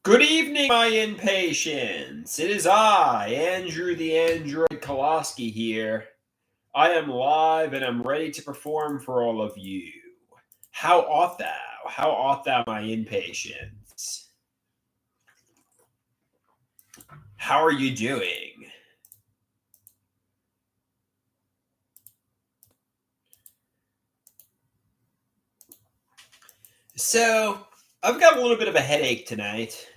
Good evening, my impatience. It is I, Andrew the Android Koloski here. I am live and I'm ready to perform for all of you. How art thou? How art thou, my impatience? How are you doing? So, I've got a little bit of a headache tonight.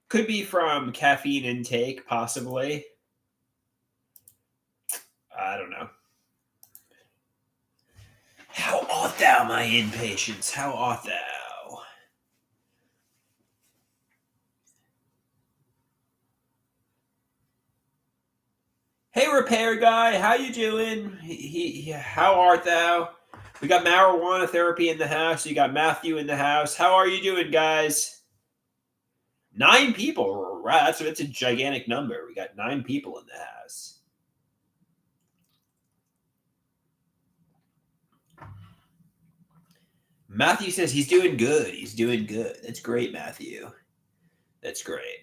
Could be from caffeine intake, possibly. I don't know. How art thou, my impatience? How art thou? Hey, repair guy, how you doing? How art thou? We got marijuana therapy in the house. You got Matthew in the house. How are you doing, guys? 9 people. Right, that's a gigantic number. We got 9 people in the house. Matthew says he's doing good. He's doing good. That's great, Matthew. That's great.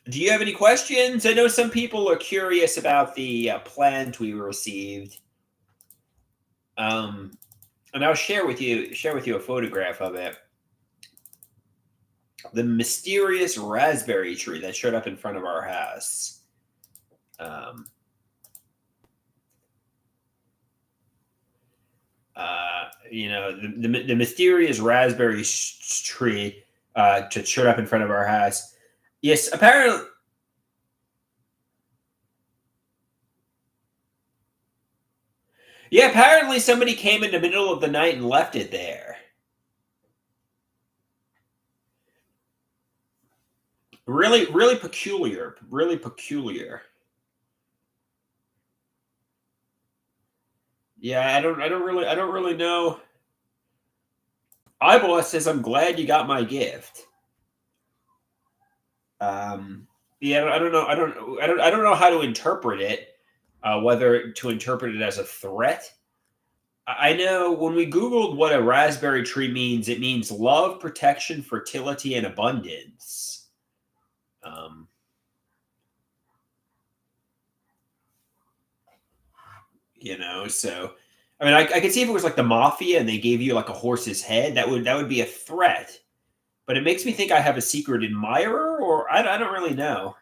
Do you have any questions? I know some people are curious about the plant we received. And I'll share with you a photograph of it. The mysterious raspberry tree that showed up in front of our house. The mysterious raspberry tree showed up in front of our house. Yes, apparently. Yeah, apparently somebody came in the middle of the night and left it there. Really, really peculiar. Really peculiar. Yeah, I don't really know. Eyeboss says, "I'm glad you got my gift." Yeah, I don't know. I don't know how to interpret it. Whether to interpret it as a threat. I know when we Googled what a raspberry tree means, it means love, protection, fertility, and abundance. Um, so I mean, I could see if it was like the mafia and they gave you like a horse's head, that would be a threat. But it makes me think I have a secret admirer, or I don't really know.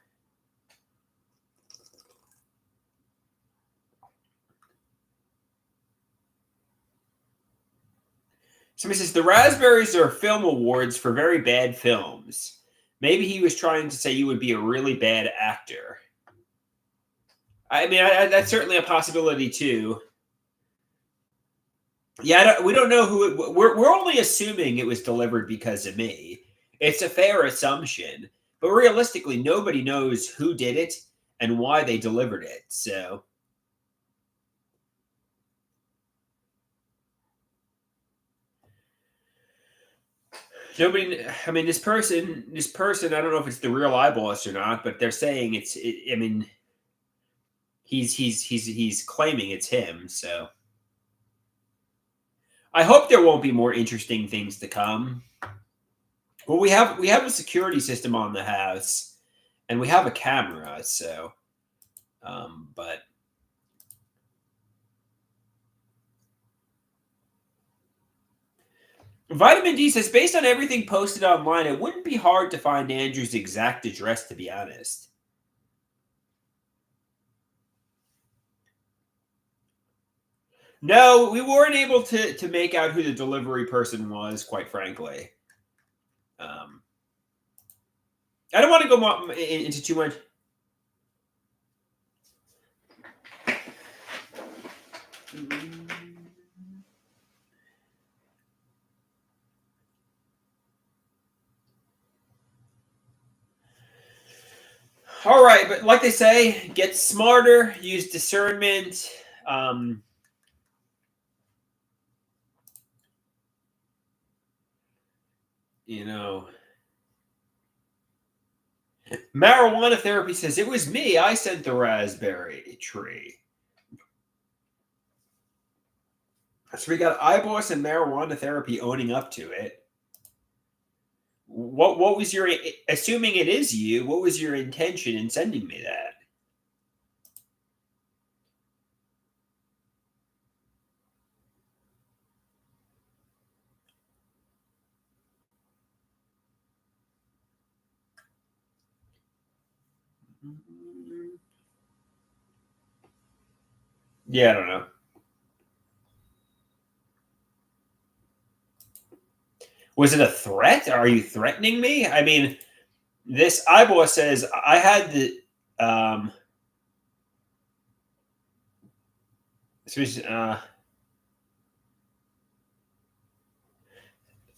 Somebody says the raspberries are film awards for very bad films. Maybe he was trying to say you would be a really bad actor. I mean, that's certainly a possibility too. Yeah, we don't know who it. We're only assuming it was delivered because of me. It's a fair assumption, but realistically, nobody knows who did it and why they delivered it. So nobody. I mean, this person. I don't know if it's the real eyeballs or not, but they're saying it's. I mean, he's claiming it's him. So I hope there won't be more interesting things to come. Well, we have a security system on the house, and we have a camera. So, but Vitamin D says based on everything posted online, it wouldn't be hard to find Andrew's exact address. To be honest. No, we weren't able to make out who the delivery person was. Quite frankly, um, I don't want to go into too much. All right, but like they say, get smarter, use discernment. Um, you know, marijuana therapy says it was me. I sent the raspberry tree. So we got iBoss and marijuana therapy owning up to it. What was your, assuming it is you? What was your intention in sending me that? Yeah, I don't know. Was it a threat? Are you threatening me? I mean, this iBoss says I had the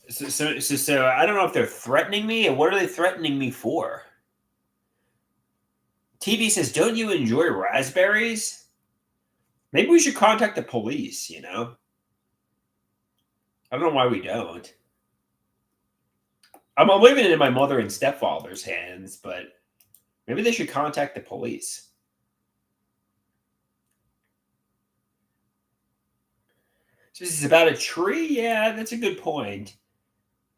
so, so I don't know if they're threatening me, and what are they threatening me for? TV says, "Don't you enjoy raspberries?" Maybe we should contact the police. I don't know why we don't. I'm leaving it in my mother and stepfather's hands, but maybe they should contact the police. So this is about a tree. Yeah, that's a good point.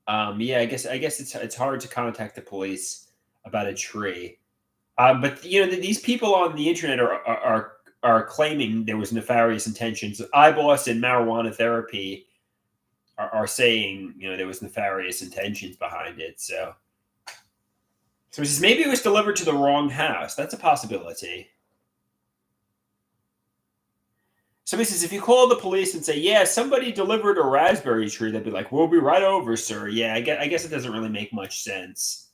Yeah, I guess it's hard to contact the police about a tree. But these people on the internet are claiming there was nefarious intentions. iBoss and marijuana therapy are saying there was nefarious intentions behind it. So he says maybe it was delivered to the wrong house. That's a possibility. Somebody says if you call the police and say, "Yeah, somebody delivered a raspberry tree," they'd be like, "We'll be right over, sir." Yeah, I guess it doesn't really make much sense.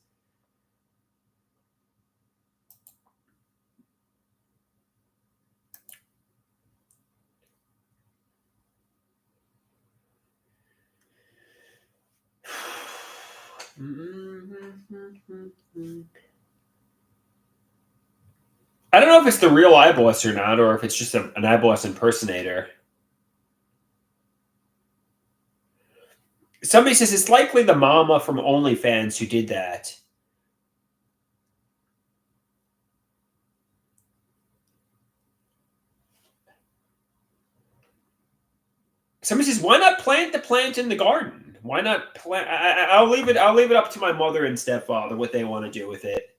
I don't know if it's the real iBoss or not, or if it's just an iBoss impersonator. Somebody says it's likely the mama from OnlyFans who did that. Somebody says, "Why not plant the plant in the garden? Why not plant?" I'll leave it. I'll leave it up to my mother and stepfather what they want to do with it.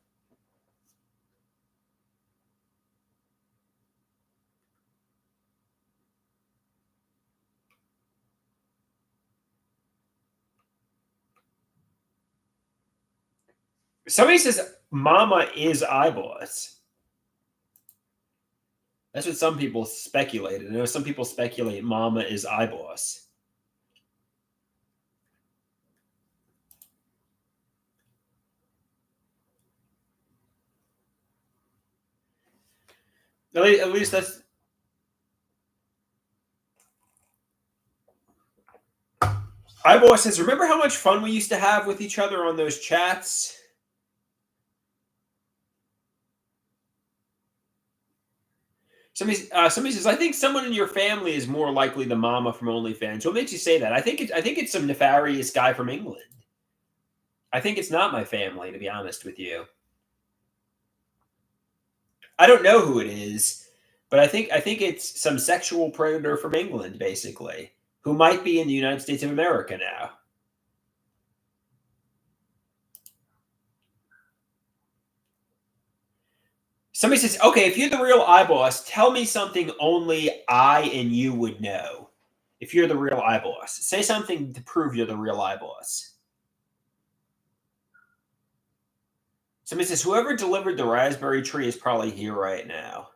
Somebody says, "Mama is iBoss." That's what some people speculated. I know some people speculate Mama is iBoss. At least that's iBoss says. Remember how much fun we used to have with each other on those chats? Somebody says, "I think someone in your family is more likely the mama from OnlyFans." What makes you say that? I think it's some nefarious guy from England. I think it's not my family, to be honest with you. I don't know who it is, but I think it's some sexual predator from England, basically, who might be in the United States of America now. Somebody says, "Okay, if you're the real iBoss, tell me something only I and you would know. If you're the real iBoss, say something to prove you're the real iBoss." Somebody says, "Whoever delivered the raspberry tree is probably here right now."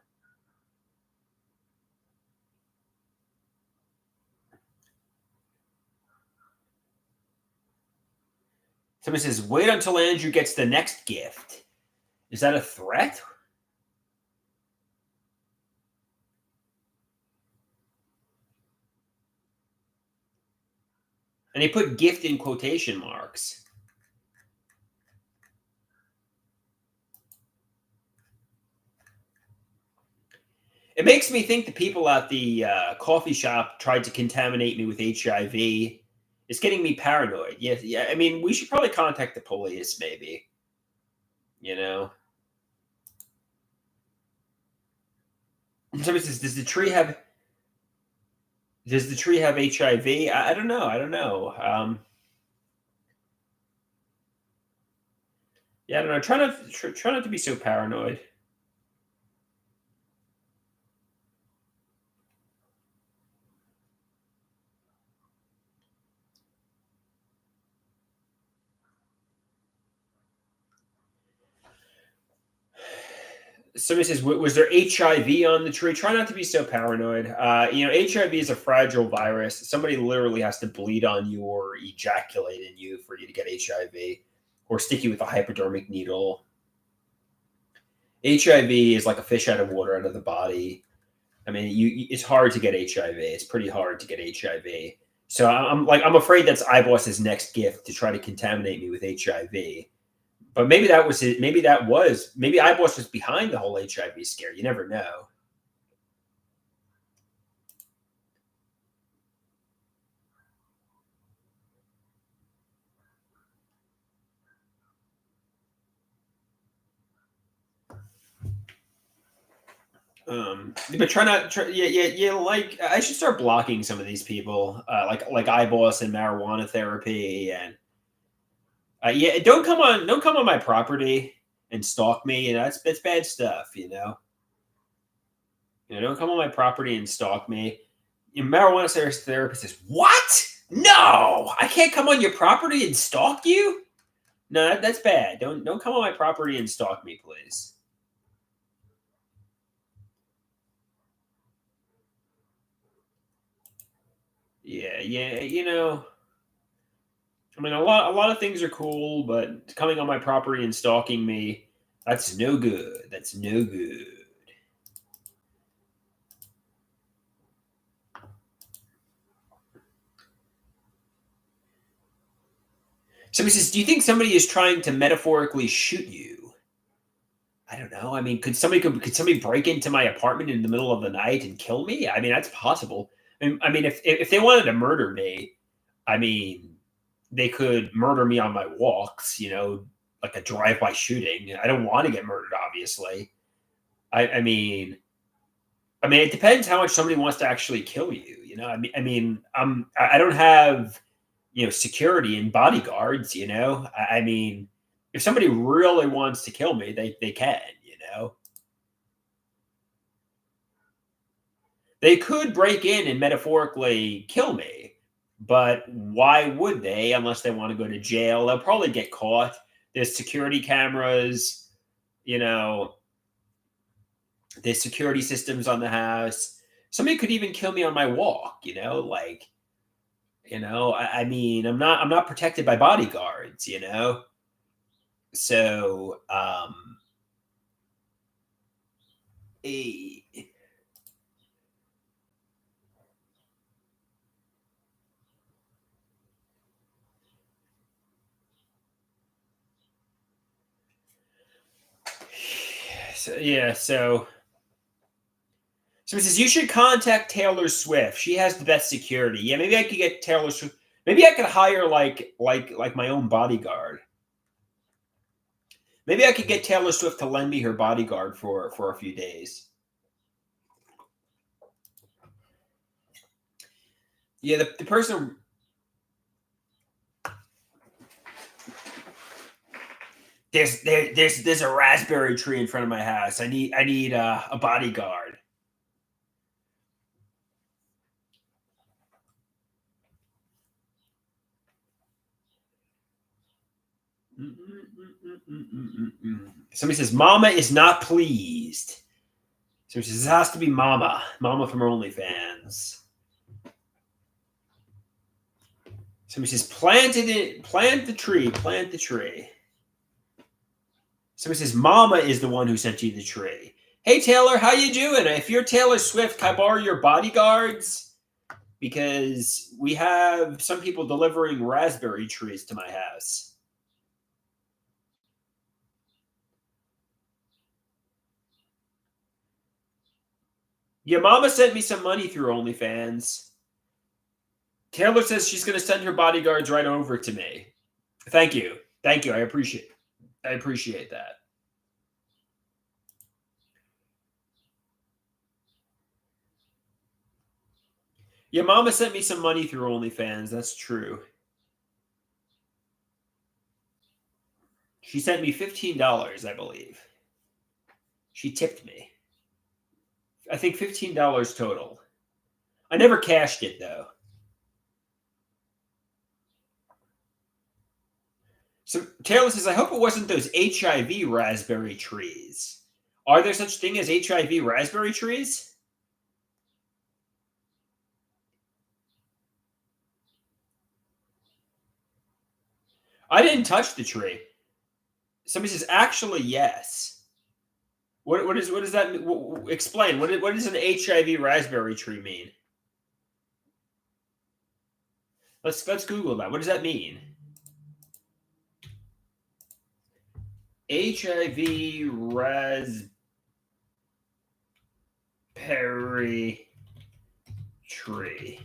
Somebody says, "Wait until Andrew gets the next gift." Is that a threat? And he put gift in quotation marks. It makes me think the people at the coffee shop tried to contaminate me with HIV. It's getting me paranoid. Yeah, yeah. I mean, we should probably contact the police, maybe. You know. Somebody says, "Does the tree have?" Does the tree have HIV? I don't know. I don't know. Yeah, I don't know. Try not to be so paranoid. Somebody says, Was there HIV on the tree?" Try not to be so paranoid. HIV is a fragile virus. Somebody literally has to bleed on you or ejaculate in you for you to get HIV, or stick you with a hypodermic needle. HIV is like a fish out of water, out of the body. I mean, it's hard to get HIV. It's pretty hard to get HIV. So I'm afraid that's iBoss's next gift, to try to contaminate me with HIV. But maybe that was it. Maybe iBoss was behind the whole HIV scare. You never know. But try not. Yeah. Like, I should start blocking some of these people, like iBoss and marijuana therapy, and yeah. Don't come on my property and stalk me. That's bad stuff. Don't come on my property and stalk me. Marijuana therapist says, "What? No, I can't come on your property and stalk you. No, that's bad. Don't come on my property and stalk me, please." Yeah. I mean, a lot of things are cool, but coming on my property and stalking me, that's no good. That's no good. Somebody says, "Do you think somebody is trying to metaphorically shoot you?" I don't know. I mean, could somebody break into my apartment in the middle of the night and kill me? I mean, that's possible. I mean, if they wanted to murder me, I mean, they could murder me on my walks. Like a drive-by shooting. I don't want to get murdered, obviously. I mean, it depends how much somebody wants to actually kill you. I don't have security and bodyguards. I mean, if somebody really wants to kill me, they can. They could break in and metaphorically kill me, but why would they unless they want to go to jail? They'll probably get caught. There's security cameras. You know, there's security systems on the house. Somebody could even kill me on my walk. I mean, I'm not protected by bodyguards. So eh, so somebody says you should contact Taylor Swift. She has the best security. Yeah, maybe I could get Taylor Swift. Maybe I could hire like my own bodyguard. Maybe I could get Taylor Swift to lend me her bodyguard for a few days. Yeah, the person. There's a raspberry tree in front of my house. I need a bodyguard. Somebody says Mama is not pleased. Somebody says it has to be Mama from OnlyFans. Somebody says plant the tree. Somebody says Mama is the one who sent you the tree. Hey Taylor, how you doing? If you're Taylor Swift, can I borrow your bodyguards? Because we have some people delivering raspberry trees to my house. Your mama sent me some money through OnlyFans. Taylor says she's going to send her bodyguards right over to me. Thank you. Thank you. I appreciate that. Yeah, Mama sent me some money through OnlyFans. That's true. She sent me $15, I believe. She tipped me. I think $15 total. I never cashed it though. So Taylor says, I hope it wasn't those HIV raspberry trees. Are there such thing as HIV raspberry trees? I didn't touch the tree. Somebody says, actually, yes. What does that mean? Explain. What does an HIV raspberry tree mean? Let's Google that. What does that mean? HIV raspberry tree.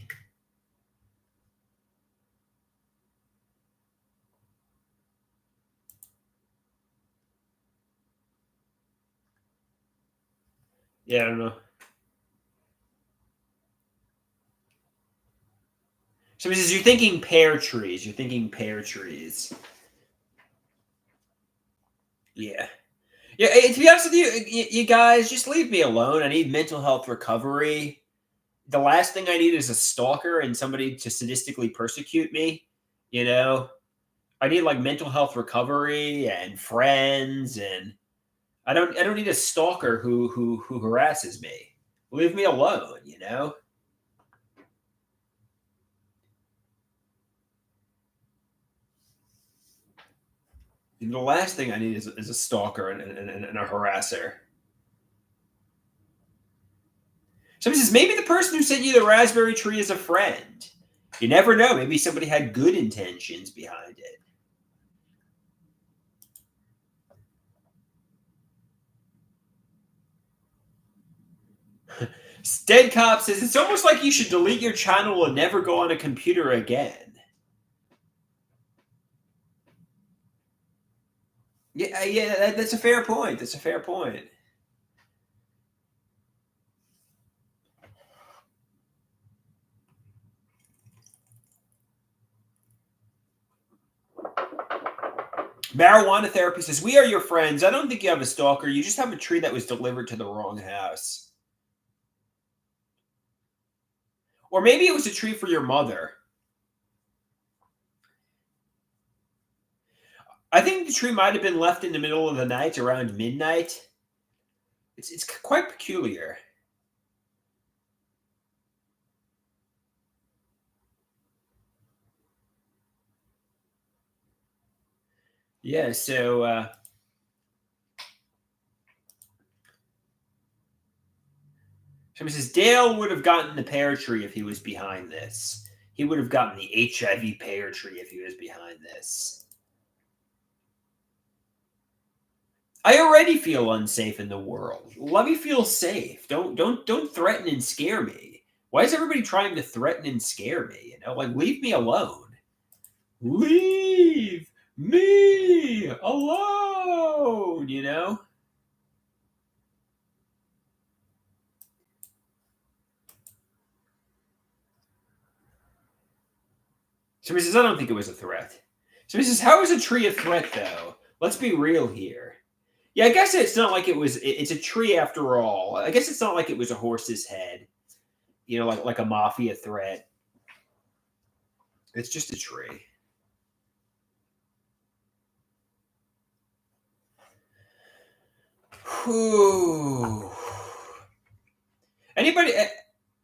Yeah, I don't know. Somebody says, you're thinking pear trees. You're thinking pear trees. Yeah. Yeah, to be honest with you guys, just leave me alone. I need mental health recovery. The last thing I need is a stalker and somebody to sadistically persecute me. You know, I need like mental health recovery and friends, and I don't need a stalker who harasses me. Leave me alone. You know. The last thing I need is a stalker and a harasser. Somebody says maybe the person who sent you the raspberry tree is a friend. You never know. Maybe somebody had good intentions behind it. Dead Cop says it's almost like you should delete your channel and never go on a computer again. Yeah, that's a fair point. That's a fair point. Marijuana Therapy says, we are your friends. I don't think you have a stalker. You just have a tree that was delivered to the wrong house. Or maybe it was a tree for your mother. I think the tree might have been left in the middle of the night around midnight. It's quite peculiar. Yeah, so somebody says Dale would have gotten the pear tree if he was behind this. He would have gotten the HIV pear tree if he was behind this. I already feel unsafe in the world. Let me feel safe. Don't threaten and scare me. Why is everybody trying to threaten and scare me? You know, like leave me alone. Leave me alone, you know? Somebody says, I don't think it was a threat. Somebody says, how is a tree a threat, though? Let's be real here. Yeah, I guess it's not like it was. It's a tree after all. I guess it's not like it was a horse's head. You know, like a mafia threat. It's just a tree. Whew. Anybody?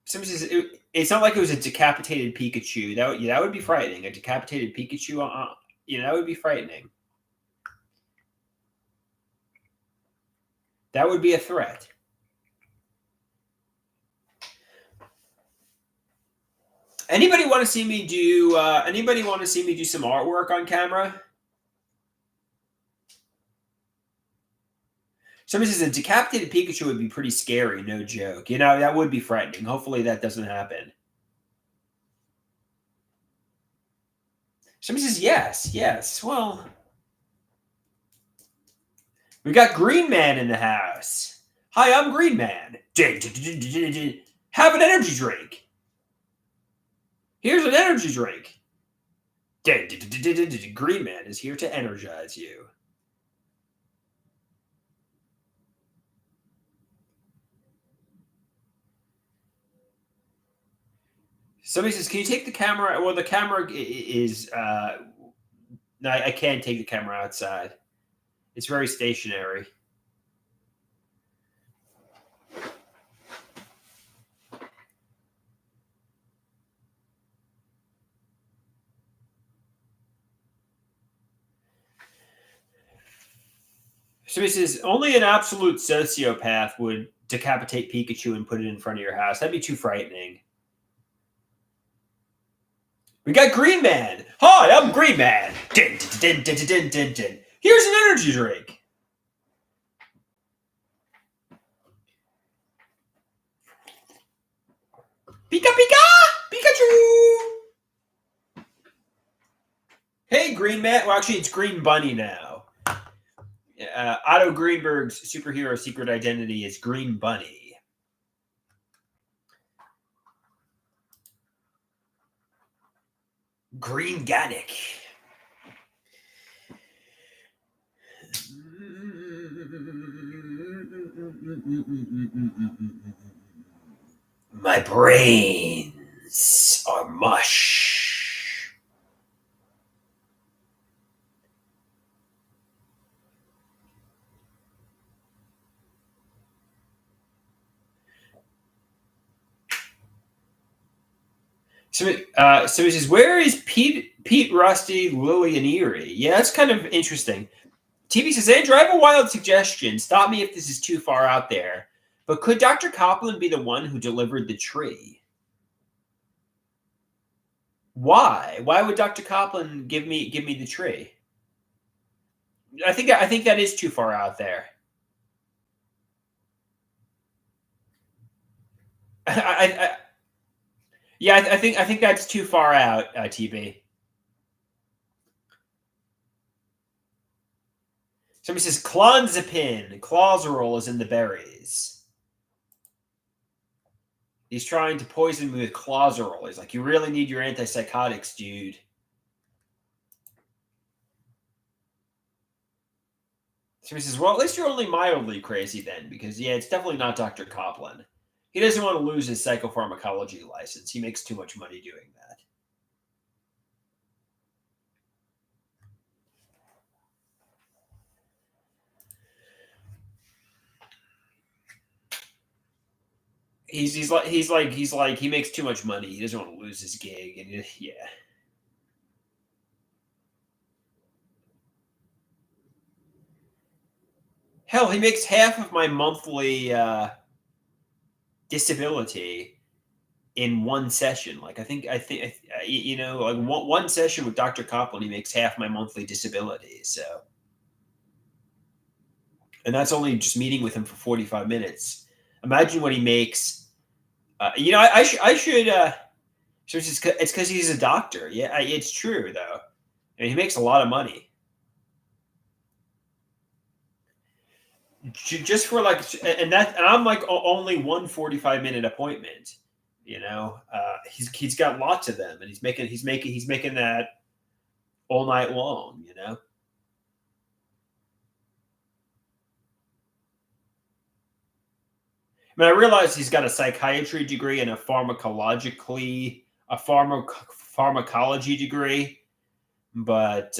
Somebody says it's not like it was a decapitated Pikachu. That would be frightening. A decapitated Pikachu. That would be frightening. That would be a threat. Anybody want to see me do? Anybody want to see me do some artwork on camera? Somebody says a decapitated Pikachu would be pretty scary. No joke. You know that would be frightening. Hopefully that doesn't happen. Somebody says yes, yes. Well, we got Green Man in the house. Hi, I'm Green Man. Have an energy drink. Here's an energy drink. Green Man is here to energize you. Somebody says, "Can you take the camera?" Well, the camera is. No, I can't take the camera outside. It's very stationary. Somebody says, "Only an absolute sociopath would decapitate Pikachu and put it in front of your house. That'd be too frightening." We got Green Man. Hi, I'm Green Man. Din, din, din, din, din, din, din. Here's an energy drink. Pika Pika! Pikachu! Hey, Green Man. Well, actually, it's Green Bunny now. Otto Greenberg's superhero secret identity is Green Bunny. Green Ganic. My brains are mush. So it says, "Where is Pete, Rusty, Lily, and Erie?" Yeah, that's kind of interesting. TV says, "Andrew, I have a wild suggestion. Stop me if this is too far out there. But could Dr. Copland be the one who delivered the tree?" Why? Why would Dr. Copland give me the tree? I think that is too far out there. I yeah, I think that's too far out, TB. Somebody says clonazepam. Clozaril is in the berries. He's trying to poison me with clozaril. He's like, "You really need your antipsychotics, dude." Somebody says, "Well, at least you're only mildly crazy then, because yeah, it's definitely not Dr. Copland. He doesn't want to lose his psychopharmacology license. He makes too much money doing that." He's like he makes too much money. He doesn't want to lose his gig, and yeah. Hell, he makes half of my monthly disability in one session. Like like one session with Dr. Copland, he makes half my monthly disability. So, and that's only just meeting with him for 45 minutes. Imagine what he makes. I should. So it's because he's a doctor. Yeah, it's true though. I mean, he makes a lot of money. Just for like, and I'm like only one 45-minute appointment. He's got lots of them, and he's making that all night long. I mean, I realize he's got a psychiatry degree and a pharmacology degree, but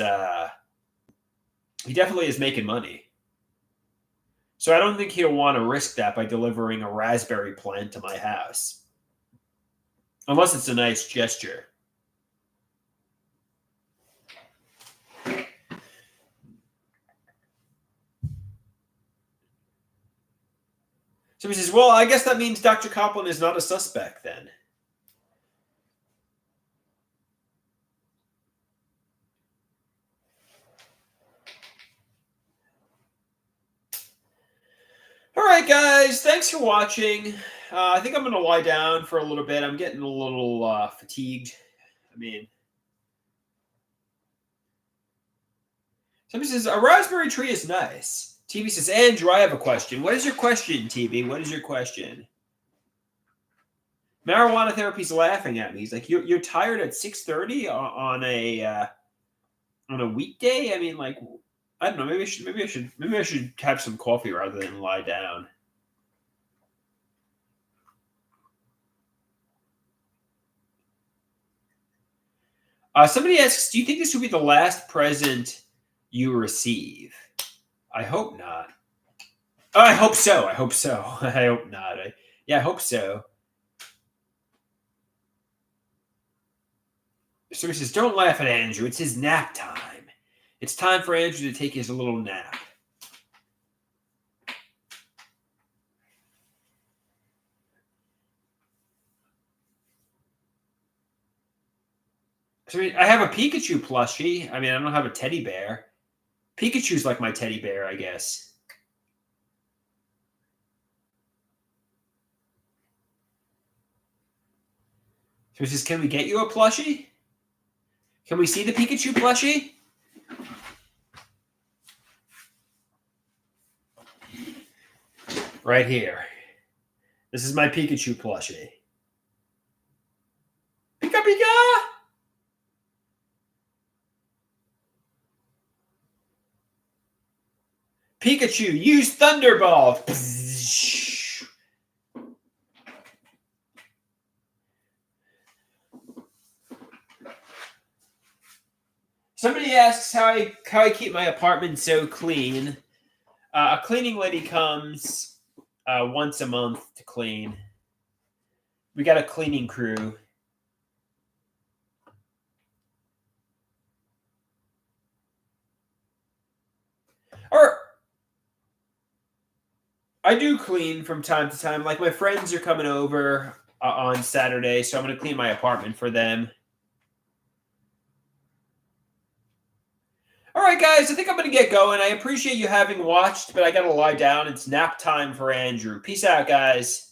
he definitely is making money. So I don't think he'll want to risk that by delivering a raspberry plant to my house, unless it's a nice gesture. So he says, "Well, I guess that means Dr. Copland is not a suspect then." All right, guys. Thanks for watching. I think I'm going to lie down for a little bit. I'm getting a little fatigued. I mean, somebody says, "A raspberry tree is nice." TV says, "Andrew, I have a question." What is your question, TV? What is your question? Marijuana therapy's laughing at me. He's like, you're tired at 6:30 on a weekday? I mean, like, I don't know. Maybe I should have some coffee rather than lie down. Somebody asks, do you think this will be the last present you receive? I hope not. Oh, I hope so. I hope so. I hope not. Yeah, I hope so. So he says, don't laugh at Andrew. It's his nap time. It's time for Andrew to take his little nap. So I have a Pikachu plushie. I mean, I don't have a teddy bear. Pikachu's like my teddy bear, I guess. So he says, can we get you a plushie? Can we see the Pikachu plushie? Right here. This is my Pikachu plushie. Pika Pika! Pikachu, use Thunderbolt! Somebody asks how I keep my apartment so clean. A cleaning lady comes once a month to clean. We got a cleaning crew. Or I do clean from time to time. Like my friends are coming over on Saturday, so I'm going to clean my apartment for them. All right, guys, I think I'm going to get going. I appreciate you having watched, but I got to lie down. It's nap time for Andrew. Peace out, guys.